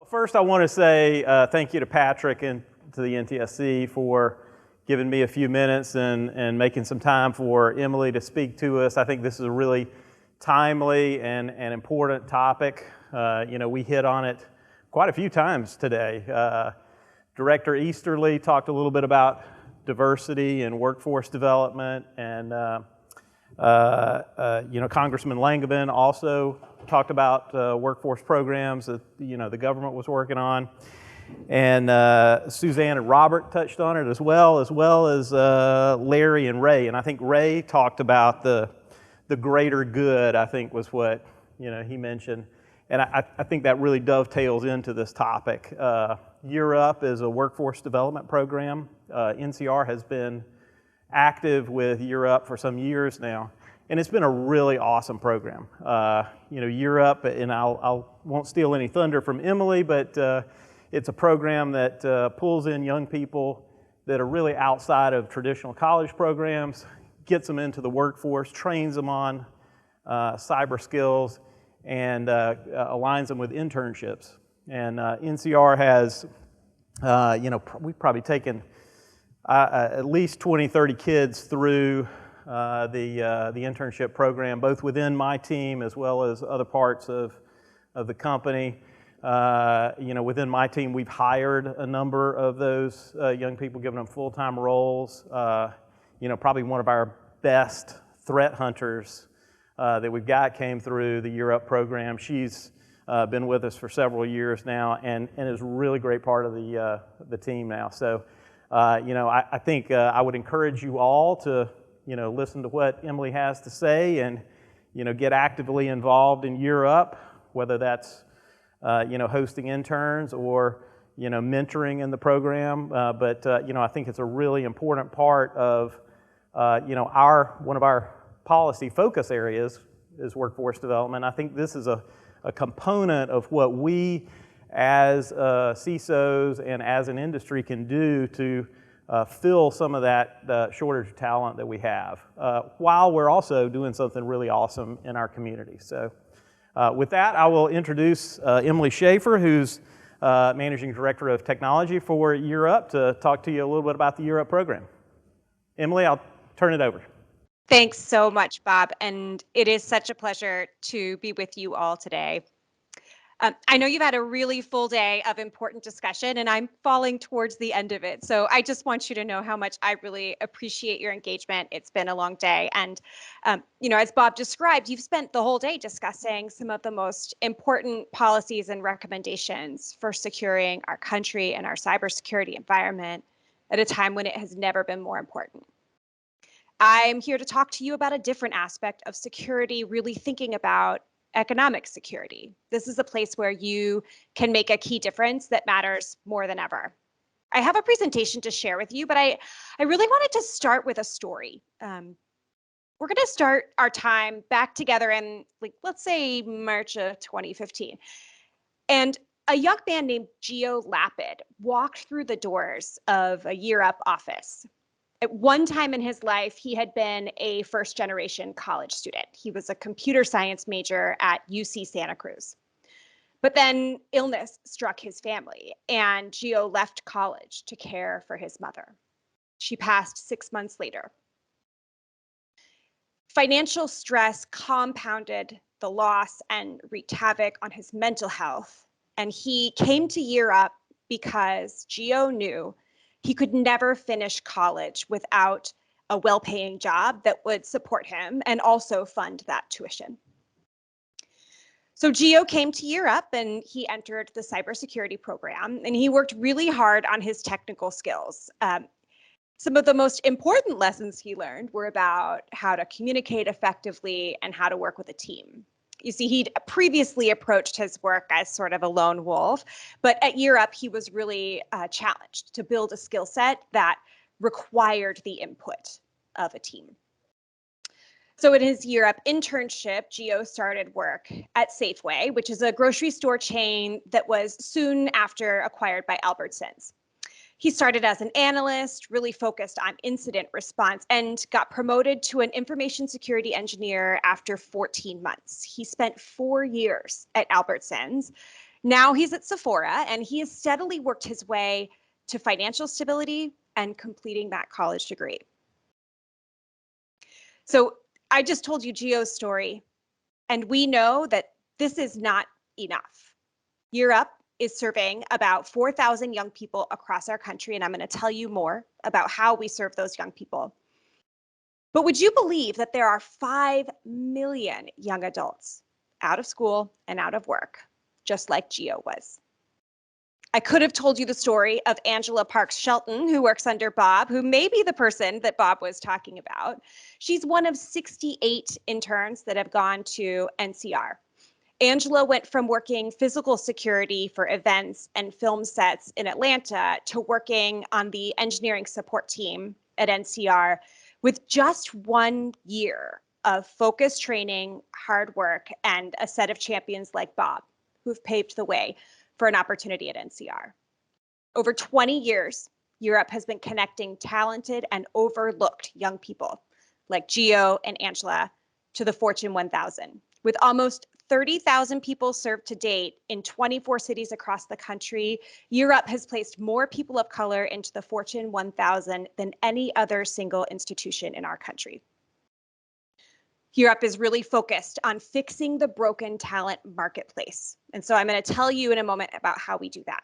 First I want to say thank you to Patrick and to the NTSC for giving me a few minutes and making some time for Emily to speak to us. I think this is a really timely and important topic. We hit on it quite a few times today. Director Easterly talked a little bit about diversity and workforce development, and Congressman Langevin also talked about workforce programs that the government was working on, and Suzanne and Robert touched on it as well as Larry and Ray. And I think Ray talked about the greater good, I think was what he mentioned, and I think that really dovetails into this topic. Year Up is a workforce development program. NCR has been active with Year Up for some years now, and it's been a really awesome program. Year Up, and I won't steal any thunder from Emily, but it's a program that pulls in young people that are really outside of traditional college programs, gets them into the workforce, trains them on cyber skills, and aligns them with internships. And NCR has, we've probably taken at least 20, 30 kids through the internship program, both within my team as well as other parts of the company. Within my team, we've hired a number of those young people, given them full-time roles. Probably one of our best threat hunters that we've got came through the Year Up program. She's been with us for several years now, and is a really great part of the team now. So, I think I would encourage you all to, listen to what Emily has to say, and, get actively involved in Year Up, whether that's, hosting interns or, mentoring in the program. But I think it's a really important part of, one of our policy focus areas is workforce development. I think this is a component of what we as CISOs and as an industry can do to fill some of that shortage of talent that we have, while we're also doing something really awesome in our community. So with that, I will introduce Emily Schaefer, who's Managing Director of Technology for Year Up, to talk to you a little bit about the Year Up program. Emily, I'll turn it over. Thanks so much, Bob, and it is such a pleasure to be with you all today. I know you've had a really full day of important discussion, and I'm falling towards the end of it. So I just want you to know how much I really appreciate your engagement. It's been a long day. And, as Bob described, you've spent the whole day discussing some of the most important policies and recommendations for securing our country and our cybersecurity environment at a time when it has never been more important. I'm here to talk to you about a different aspect of security, really thinking about economic security. This is a place where you can make a key difference that matters more than ever. I have a presentation to share with you, but I really wanted to start with a story. We're going to start our time back together in, let's say, March of 2015. And a young man named Gio Lapid walked through the doors of a Year Up office. At one time in his life, he had been a first-generation college student. He was a computer science major at UC Santa Cruz. But then illness struck his family, and Gio left college to care for his mother. She passed 6 months later. Financial stress compounded the loss and wreaked havoc on his mental health, and he came to Year Up because Gio knew he could never finish college without a well-paying job that would support him and also fund that tuition. So Gio came to Year Up and he entered the cybersecurity program, and he worked really hard on his technical skills. Some of the most important lessons he learned were about how to communicate effectively and how to work with a team. You see, he'd previously approached his work as sort of a lone wolf, but at Year Up, he was really challenged to build a skill set that required the input of a team. So in his Year Up internship, Gio started work at Safeway, which is a grocery store chain that was soon after acquired by Albertsons. He started as an analyst, really focused on incident response, and got promoted to an information security engineer after 14 months. He spent 4 years at Albertsons, Now he's at Sephora, and he has steadily worked his way to financial stability and completing that college degree. So I just told you Gio's story, and we know that this is not enough. Year Up is serving about 4,000 young people across our country, and I'm going to tell you more about how we serve those young people. But would you believe that there are 5 million young adults out of school and out of work, just like Gio was? I could have told you the story of Angela Parks Shelton, who works under Bob, who may be the person that Bob was talking about. She's one of 68 interns that have gone to NCR. Angela went from working physical security for events and film sets in Atlanta to working on the engineering support team at NCR with just 1 year of focused training, hard work, and a set of champions like Bob, who've paved the way for an opportunity at NCR. Over 20 years, Year Up has been connecting talented and overlooked young people like Gio and Angela to the Fortune 1000. With almost 30,000 people served to date in 24 cities across the country, Year Up has placed more people of color into the Fortune 1000 than any other single institution in our country. Year Up is really focused on fixing the broken talent marketplace. And so I'm going to tell you in a moment about how we do that.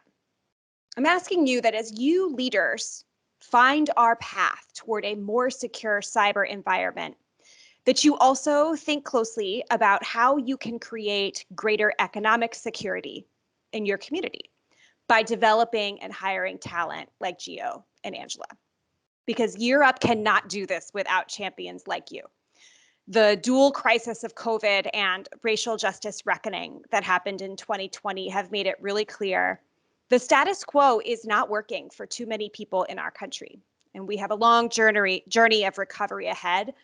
I'm asking you that as you leaders find our path toward a more secure cyber environment, that you also think closely about how you can create greater economic security in your community by developing and hiring talent like Gio and Angela. Because Year Up cannot do this without champions like you. The dual crisis of COVID and racial justice reckoning that happened in 2020 have made it really clear the status quo is not working for too many people in our country. And we have a long journey of recovery ahead.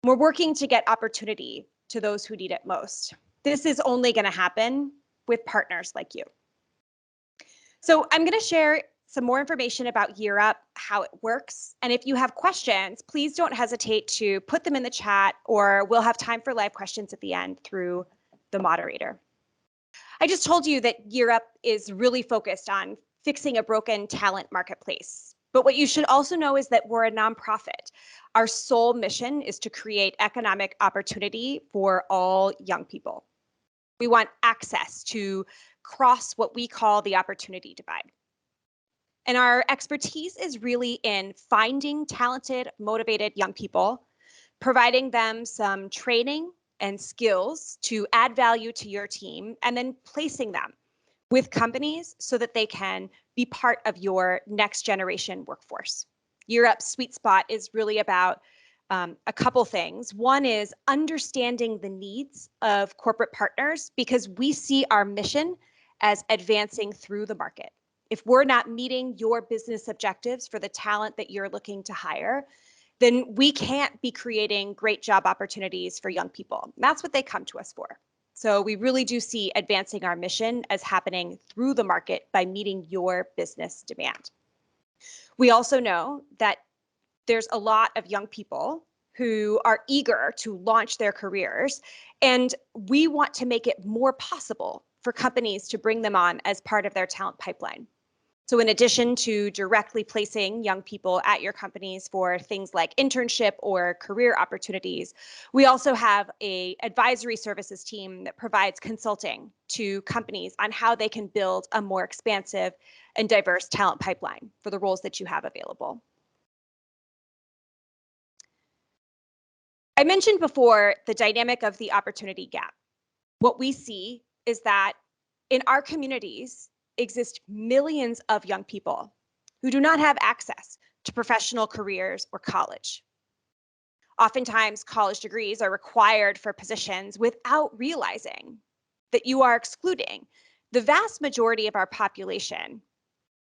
We're working to get opportunity to those who need it most. This is only going to happen with partners like you. So I'm going to share some more information about Year Up, how it works. And if you have questions, please don't hesitate to put them in the chat, or we'll have time for live questions at the end through the moderator. I just told you that Year Up is really focused on fixing a broken talent marketplace. But what you should also know is that we're a nonprofit. Our sole mission is to create economic opportunity for all young people. We want access to cross what we call the opportunity divide. And our expertise is really in finding talented, motivated young people, providing them some training and skills to add value to your team, and then placing them with companies so that they can be part of your next generation workforce. Year Up's sweet spot is really about a couple things. One is understanding the needs of corporate partners, because we see our mission as advancing through the market. If we're not meeting your business objectives for the talent that you're looking to hire, then we can't be creating great job opportunities for young people. That's what they come to us for. So we really do see advancing our mission as happening through the market by meeting your business demand. We also know that there's a lot of young people who are eager to launch their careers, and we want to make it more possible for companies to bring them on as part of their talent pipeline. So in addition to directly placing young people at your companies for things like internship or career opportunities, we also have an advisory services team that provides consulting to companies on how they can build a more expansive and diverse talent pipeline for the roles that you have available. I mentioned before the dynamic of the opportunity gap. What we see is that in our communities exist millions of young people who do not have access to professional careers or college. Oftentimes, college degrees are required for positions without realizing that you are excluding the vast majority of our population,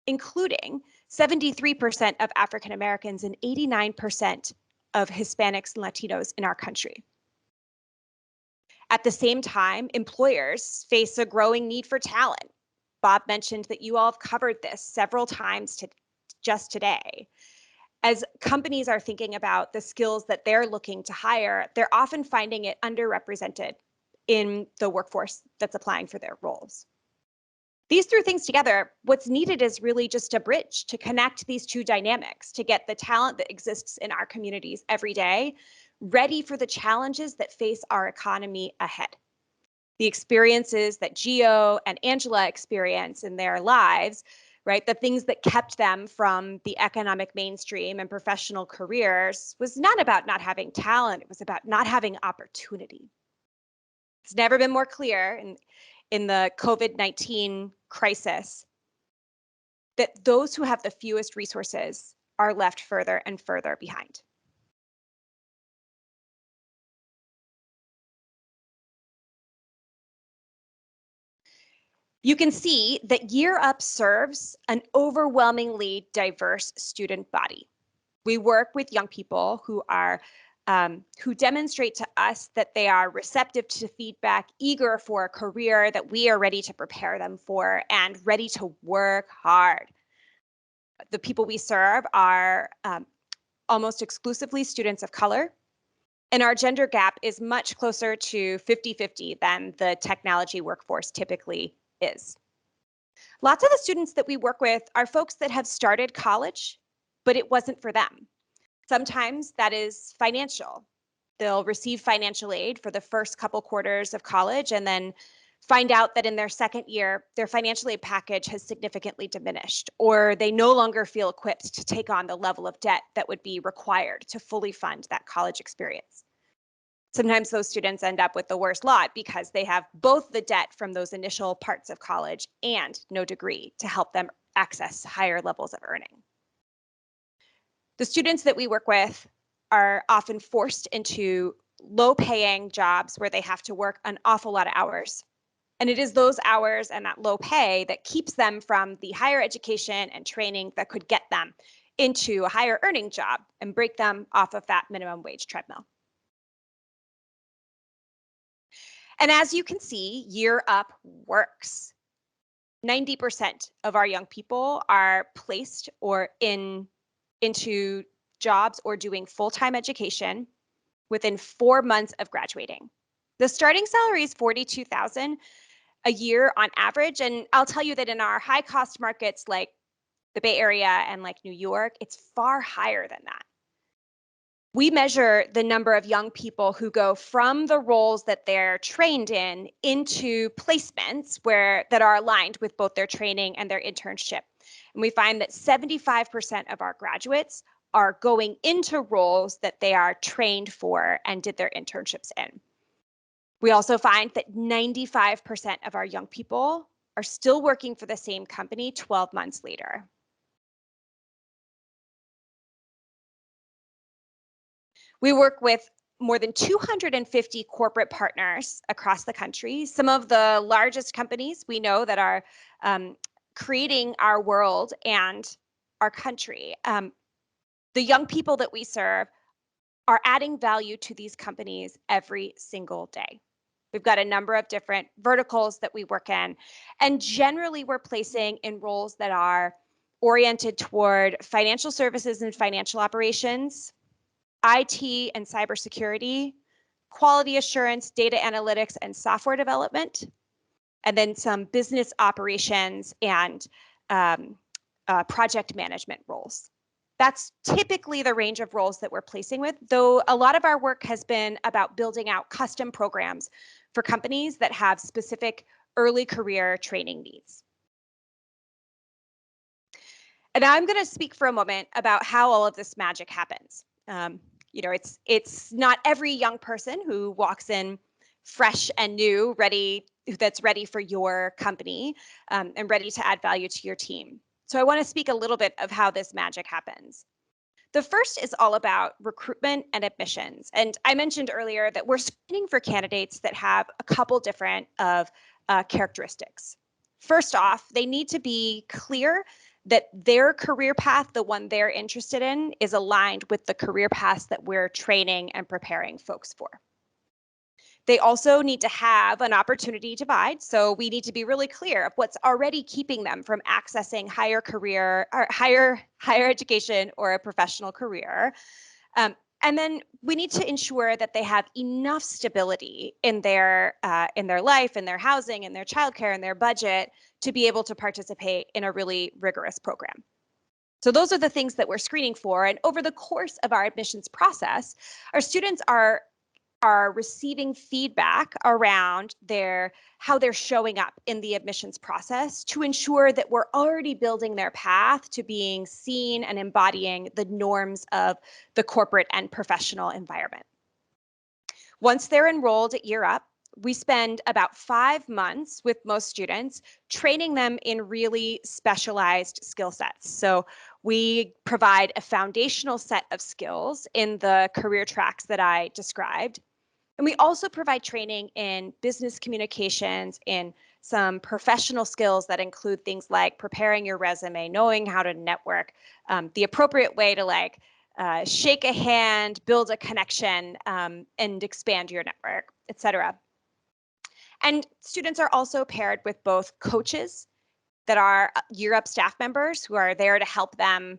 including 73% of African Americans and 89% of Hispanics and Latinos in our country. At the same time, employers face a growing need for talent. Bob mentioned that you all have covered this several times just today. As companies are thinking about the skills that they're looking to hire, they're often finding it underrepresented in the workforce that's applying for their roles. These three things together, what's needed is really just a bridge to connect these two dynamics, to get the talent that exists in our communities every day ready for the challenges that face our economy ahead. The experiences that Gio and Angela experience in their lives, right? The things that kept them from the economic mainstream and professional careers was not about not having talent, it was about not having opportunity. It's never been more clear in the COVID-19 crisis that those who have the fewest resources are left further and further behind. You can see that Year Up serves an overwhelmingly diverse student body. We work with young people who demonstrate to us that they are receptive to feedback, eager for a career that we are ready to prepare them for, and ready to work hard. The people we serve are almost exclusively students of color, and our gender gap is much closer to 50-50 than the technology workforce typically is. Lots of the students that we work with are folks that have started college, but it wasn't for them. Sometimes that is financial. They'll receive financial aid for the first couple quarters of college and then find out that in their second year, their financial aid package has significantly diminished, or they no longer feel equipped to take on the level of debt that would be required to fully fund that college experience. Sometimes those students end up with the worst lot because they have both the debt from those initial parts of college and no degree to help them access higher levels of earning. The students that we work with are often forced into low-paying jobs where they have to work an awful lot of hours. And it is those hours and that low pay that keeps them from the higher education and training that could get them into a higher earning job and break them off of that minimum wage treadmill. And as you can see, Year Up works. 90% of our young people are placed or into jobs or doing full-time education within 4 months of graduating. The starting salary is $42,000 a year on average, and I'll tell you that in our high-cost markets like the Bay Area and like New York, it's far higher than that. We measure the number of young people who go from the roles that they're trained in into placements that are aligned with both their training and their internship. And we find that 75% of our graduates are going into roles that they are trained for and did their internships in. We also find that 95% of our young people are still working for the same company 12 months later. We work with more than 250 corporate partners across the country. Some of the largest companies we know that are creating our world and our country. The young people that we serve are adding value to these companies every single day. We've got a number of different verticals that we work in, and generally we're placing in roles that are oriented toward financial services and financial operations, IT and cybersecurity, quality assurance, data analytics, and software development, and then some business operations and project management roles. That's typically the range of roles that we're placing with, though a lot of our work has been about building out custom programs for companies that have specific early career training needs. And I'm going to speak for a moment about how all of this magic happens. It's not every young person who walks in fresh and new, that's ready for your company and ready to add value to your team. So I want to speak a little bit of how this magic happens. The first is all about recruitment and admissions. And I mentioned earlier that we're screening for candidates that have a couple different characteristics. First off, they need to be clear that their career path, the one they're interested in, is aligned with the career paths that we're training and preparing folks for. They also need to have an opportunity to divide. So we need to be really clear of what's already keeping them from accessing higher education or a professional career. And then we need to ensure that they have enough stability in their life, in their housing, in their childcare, in their budget to be able to participate in a really rigorous program. So those are the things that we're screening for. And over the course of our admissions process, our students are receiving feedback around how they're showing up in the admissions process to ensure that we're already building their path to being seen and embodying the norms of the corporate and professional environment. Once they're enrolled at Year Up, we spend about 5 months with most students training them in really specialized skill sets. So we provide a foundational set of skills in the career tracks that I described. And we also provide training in business communications, in some professional skills that include things like preparing your resume, knowing how to network, the appropriate way to shake a hand, build a connection, and expand your network, etc. And students are also paired with both coaches that are Year Up staff members who are there to help them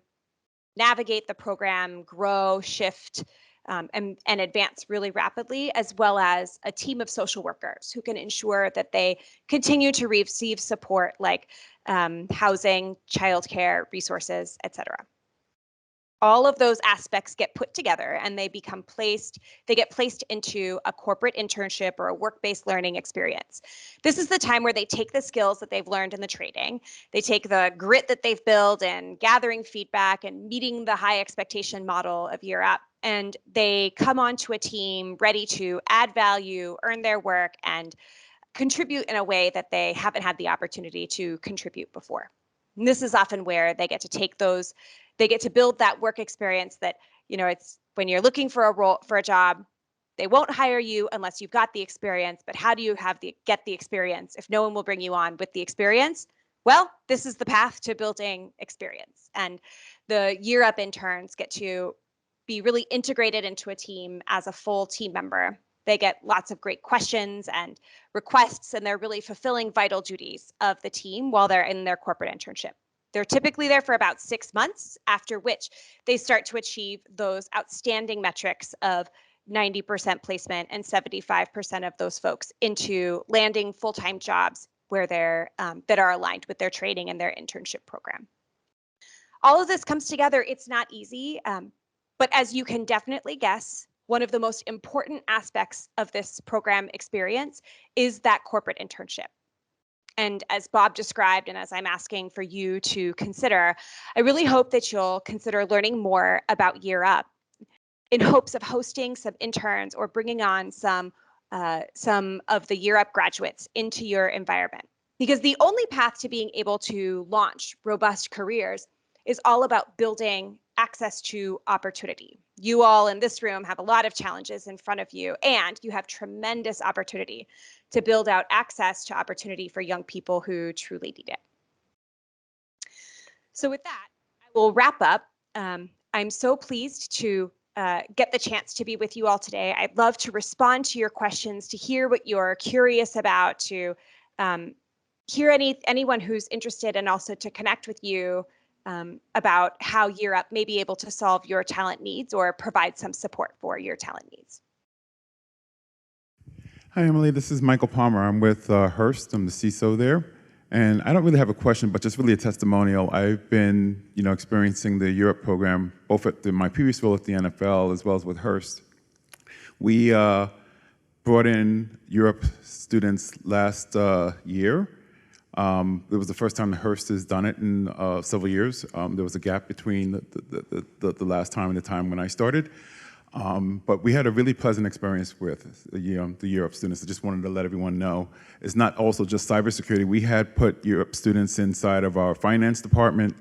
navigate the program, grow, shift, and advance really rapidly, as well as a team of social workers who can ensure that they continue to receive support like housing, childcare, resources, etc. All of those aspects get put together and they get placed into a corporate internship or a work-based learning experience. This is the time where they take the skills that they've learned in the training, they take the grit that they've built and gathering feedback and meeting the high expectation model of Year Up, and they come onto a team ready to add value, earn their work, and contribute in a way that they haven't had the opportunity to contribute before. And this is often where they get to build that work experience that, it's when you're looking for a job, they won't hire you unless you've got the experience, but how do you get the experience if no one will bring you on with the experience? Well, this is the path to building experience. And the Year Up interns get to be really integrated into a team as a full team member. They get lots of great questions and requests, and they're really fulfilling vital duties of the team while they're in their corporate internship. They're typically there for about 6 months, after which they start to achieve those outstanding metrics of 90% placement and 75% of those folks into landing full-time jobs where that are aligned with their training and their internship program. All of this comes together. It's not easy, but as you can definitely guess, one of the most important aspects of this program experience is that corporate internship. And as Bob described, and as I'm asking for you to consider, I really hope that you'll consider learning more about Year Up in hopes of hosting some interns or bringing on some of the Year Up graduates into your environment. Because the only path to being able to launch robust careers is all about building access to opportunity. You all in this room have a lot of challenges in front of you, and you have tremendous opportunity to build out access to opportunity for young people who truly need it. So with that, I will wrap up. I'm so pleased to get the chance to be with you all today. I'd love to respond to your questions, to hear what you're curious about, to hear anyone who's interested, and also to connect with you about how Year Up may be able to solve your talent needs or provide some support for your talent needs. Hi, Emily. This is Michael Palmer. I'm with Hearst. I'm the CISO there. And I don't really have a question, but just really a testimonial. I've been, experiencing the Year Up program, both at my previous role at the NFL as well as with Hearst. We brought in Year Up students last year. It was the first time Hearst has done it in several years. There was a gap between the last time and the time when I started. But we had a really pleasant experience with the Year Up students. I just wanted to let everyone know. It's not also just cybersecurity. We had put Year Up students inside of our finance department,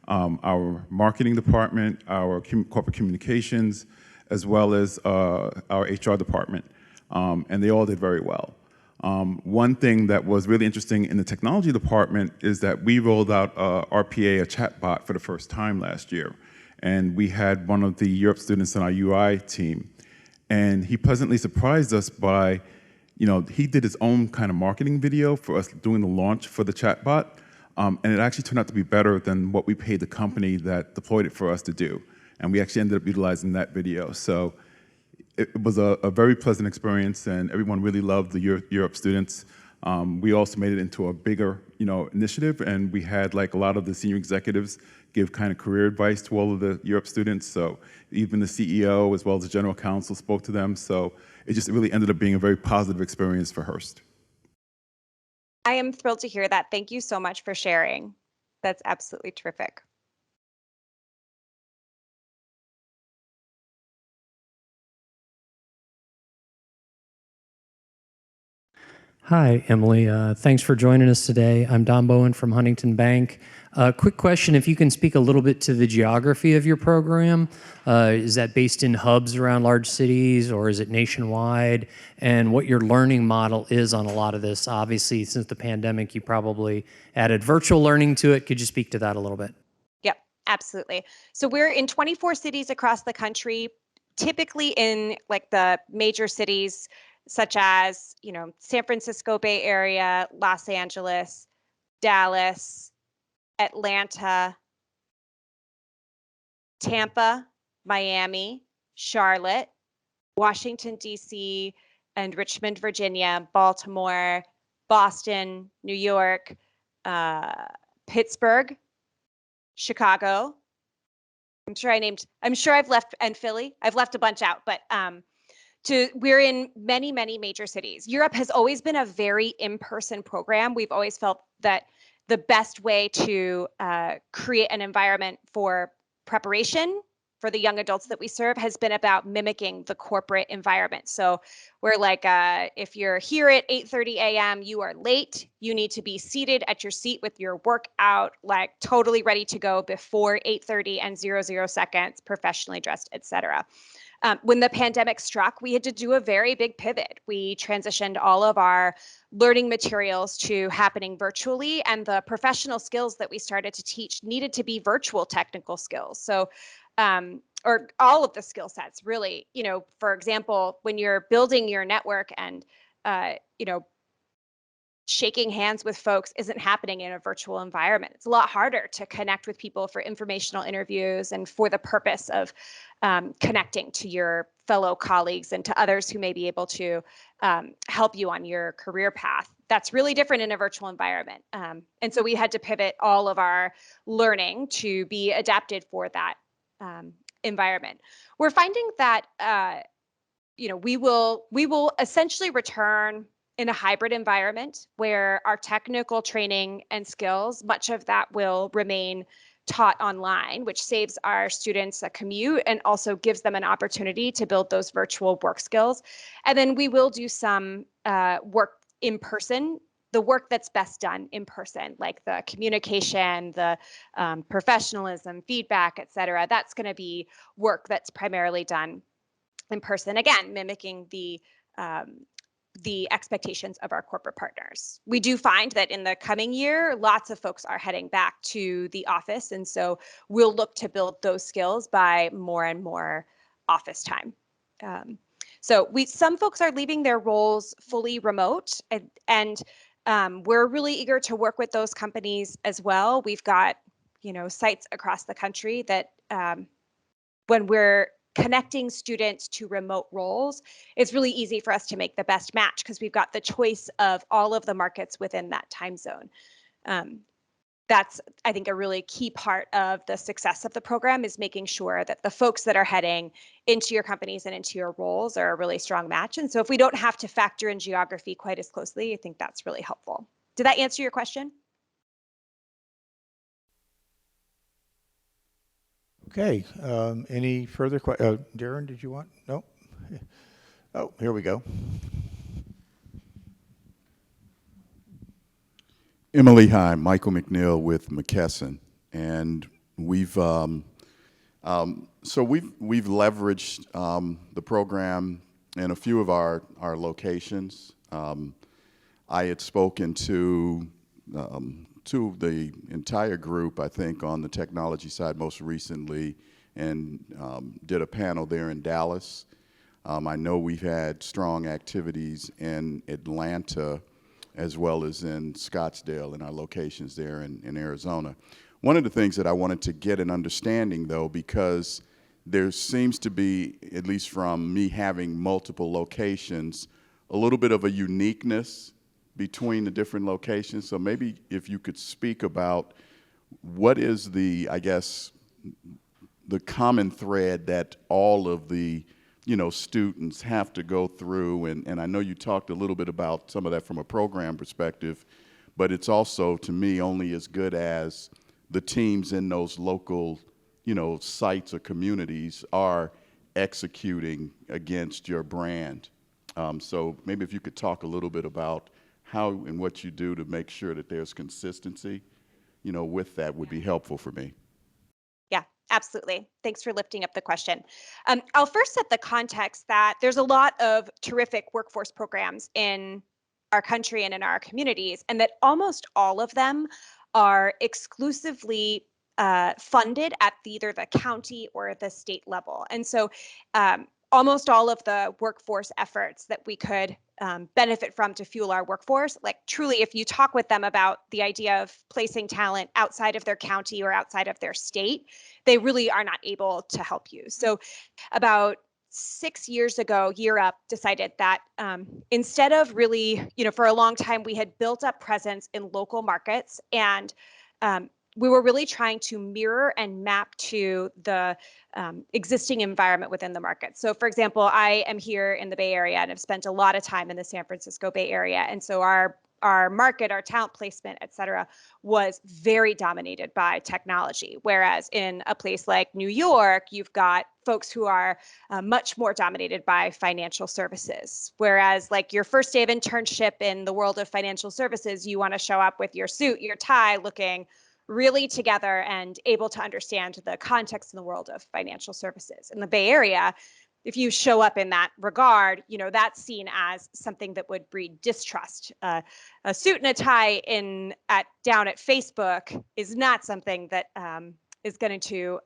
our marketing department, our corporate communications, as well as our HR department. And they all did very well. One thing that was really interesting in the technology department is that we rolled out RPA, a chatbot, for the first time last year. And we had one of the Year Up students on our UI team. And he pleasantly surprised us by, he did his own kind of marketing video for us doing the launch for the chatbot. And it actually turned out to be better than what we paid the company that deployed it for us to do. and we actually ended up utilizing that video. So it was a very pleasant experience, and everyone really loved the Europe students. We also made it into a bigger, initiative, and we had like a lot of the senior executives give kind of career advice to all of the Europe students. So even the CEO as well as the general counsel spoke to them. So it just really ended up being a very positive experience for Hearst. I am thrilled to hear that. Thank you so much for sharing. That's absolutely terrific. Hi, Emily. Thanks for joining us today. I'm Don Bowen from Huntington Bank. Quick question, if you can speak a little bit to the geography of your program. Is that based in hubs around large cities, or is it nationwide? And what your learning model is on a lot of this. Obviously, since the pandemic, you probably added virtual learning to it. Could you speak to that a little bit? Yep, absolutely. So we're in 24 cities across the country, typically in like the major cities such as, San Francisco Bay Area, Los Angeles, Dallas, Atlanta, Tampa, Miami, Charlotte, Washington, D.C., and Richmond, Virginia, Baltimore, Boston, New York, Pittsburgh, Chicago. I'm sure I've left, and Philly. I've left a bunch out, but we're in many, many major cities. Europe has always been a very in-person program. We've always felt that the best way to create an environment for preparation for the young adults that we serve has been about mimicking the corporate environment. So we're like, if you're here at 8:30 a.m., you are late. You need to be seated at your seat with your workout, like totally ready to go before 8:30 and 00 seconds, professionally dressed, etc. When the pandemic struck, we had to do a very big pivot. We transitioned all of our learning materials to happening virtually, and the professional skills that we started to teach needed to be virtual technical skills. So, or all of the skill sets, really. For example, when you're building your network and, shaking hands with folks isn't happening in a virtual environment. It's a lot harder to connect with people for informational interviews and for the purpose of connecting to your fellow colleagues and to others who may be able to help you on your career path. That's really different in a virtual environment. And so we had to pivot all of our learning to be adapted for that environment. We're finding that we will essentially return in a hybrid environment where our technical training and skills, much of that will remain taught online, which saves our students a commute and also gives them an opportunity to build those virtual work skills. And then we will do some work in person, the work that's best done in person, like the communication, the professionalism, feedback, et cetera. That's going to be work that's primarily done in person, again, mimicking the expectations of our corporate partners. We do find that in the coming year, lots of folks are heading back to the office. And so we'll look to build those skills by more and more office time. So some folks are leaving their roles fully remote, and we're really eager to work with those companies as well. We've got, sites across the country that when we're connecting students to remote roles, it's really easy for us to make the best match because we've got the choice of all of the markets within that time zone. That's, I think, a really key part of the success of the program is making sure that the folks that are heading into your companies and into your roles are a really strong match. And so if we don't have to factor in geography quite as closely, I think that's really helpful. Did that answer your question? Okay, any further questions? Darren, did you want? No? Oh, here we go. Emily, hi, Michael McNeil with McKesson, and we've leveraged the program in a few of our locations. I had spoken to the entire group, I think, on the technology side most recently, and did a panel there in Dallas. I know we've had strong activities in Atlanta as well as in Scottsdale in our locations there in Arizona. One of the things that I wanted to get an understanding, though, because there seems to be, at least from me having multiple locations, a little bit of a uniqueness between the different locations. So maybe if you could speak about what is the, I guess, the common thread that all of the students have to go through, and I know you talked a little bit about some of that from a program perspective, but it's also, to me, only as good as the teams in those local sites or communities are executing against your brand. So maybe if you could talk a little bit about how and what you do to make sure that there's consistency, with that would be helpful for me. Yeah, absolutely. Thanks for lifting up the question. I'll first set the context that there's a lot of terrific workforce programs in our country and in our communities, and that almost all of them are exclusively funded at either the county or the state level. And so almost all of the workforce efforts that we could benefit from to fuel our workforce, like truly, if you talk with them about the idea of placing talent outside of their county or outside of their state, they really are not able to help you. So about 6 years ago, Year Up decided that instead of really, for a long time, we had built up presence in local markets, and we were really trying to mirror and map to the existing environment within the market. So for example, I am here in the Bay Area and have spent a lot of time in the San Francisco Bay Area. And so our market, our talent placement, et cetera, was very dominated by technology. Whereas in a place like New York, you've got folks who are much more dominated by financial services. Whereas like your first day of internship in the world of financial services, you want to show up with your suit, your tie, looking really together and able to understand the context in the world of financial services. In the Bay Area, if you show up in that regard, that's seen as something that would breed distrust. A suit and a tie down at Facebook is not something that is going to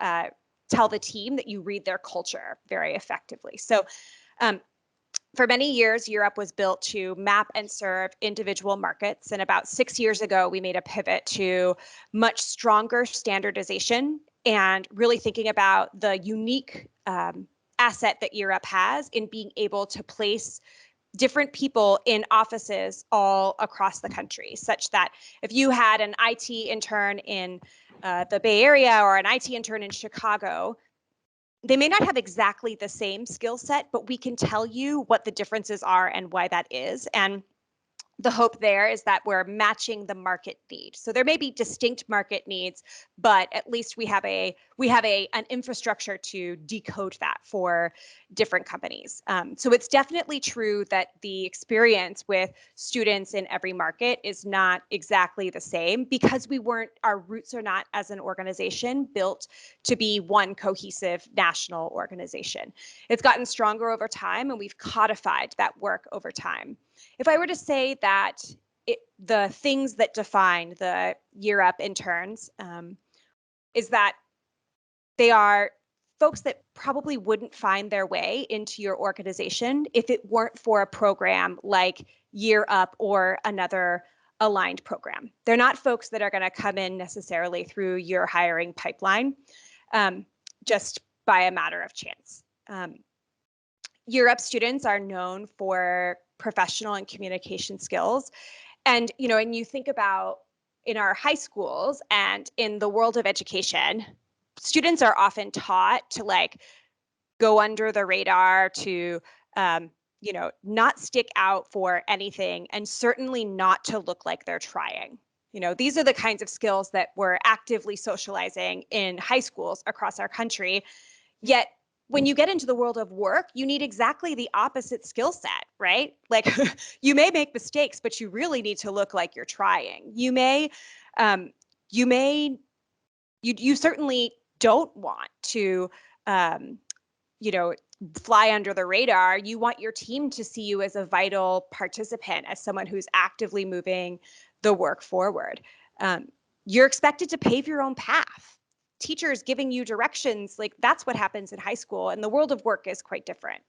tell the team that you read their culture very effectively. So for many years, Year Up was built to map and serve individual markets. And about 6 years ago, we made a pivot to much stronger standardization and really thinking about the unique asset that Year Up has in being able to place different people in offices all across the country, such that if you had an IT intern in the Bay Area or an IT intern in Chicago, they may not have exactly the same skill set, but we can tell you what the differences are and why that is. And the hope there is that we're matching the market need. So there may be distinct market needs, but at least we have an infrastructure to decode that for different companies. So it's definitely true that the experience with students in every market is not exactly the same because our roots are not as an organization built to be one cohesive national organization. It's gotten stronger over time, and we've codified that work over time. If I were to say that the things that define the Year Up interns is that they are folks that probably wouldn't find their way into your organization if it weren't for a program like Year Up or another aligned program. They're not folks that are going to come in necessarily through your hiring pipeline just by a matter of chance. Year Up students are known for professional and communication skills. And, and you think about in our high schools and in the world of education, students are often taught to go under the radar, to, not stick out for anything, and certainly not to look like they're trying. These are the kinds of skills that we're actively socializing in high schools across our country. Yet when you get into the world of work, you need exactly the opposite skill set, right? Like you may make mistakes, but you really need to look like you're trying. You certainly don't want to, fly under the radar. You want your team to see you as a vital participant, as someone who's actively moving the work forward. You're expected to pave your own path. Teachers giving you directions, that's what happens in high school, and the world of work is quite different.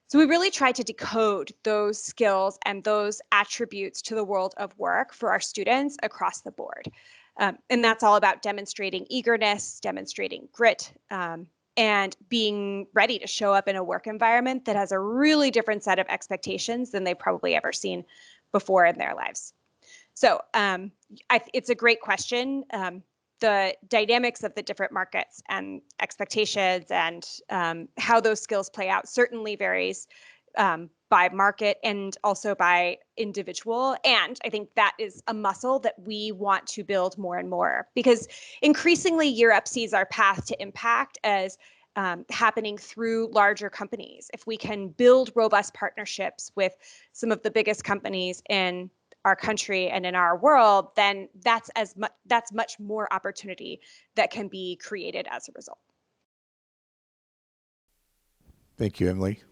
So we really try to decode those skills and those attributes to the world of work for our students across the board. And that's all about demonstrating eagerness, demonstrating grit, and being ready to show up in a work environment that has a really different set of expectations than they've probably ever seen before in their lives. So it's a great question. The dynamics of the different markets and expectations and how those skills play out certainly varies by market and also by individual. And I think that is a muscle that we want to build more and more, because increasingly Europe sees our path to impact as happening through larger companies. If we can build robust partnerships with some of the biggest companies in our country and in our world, then that's much more opportunity that can be created as a result. Thank you, Emily.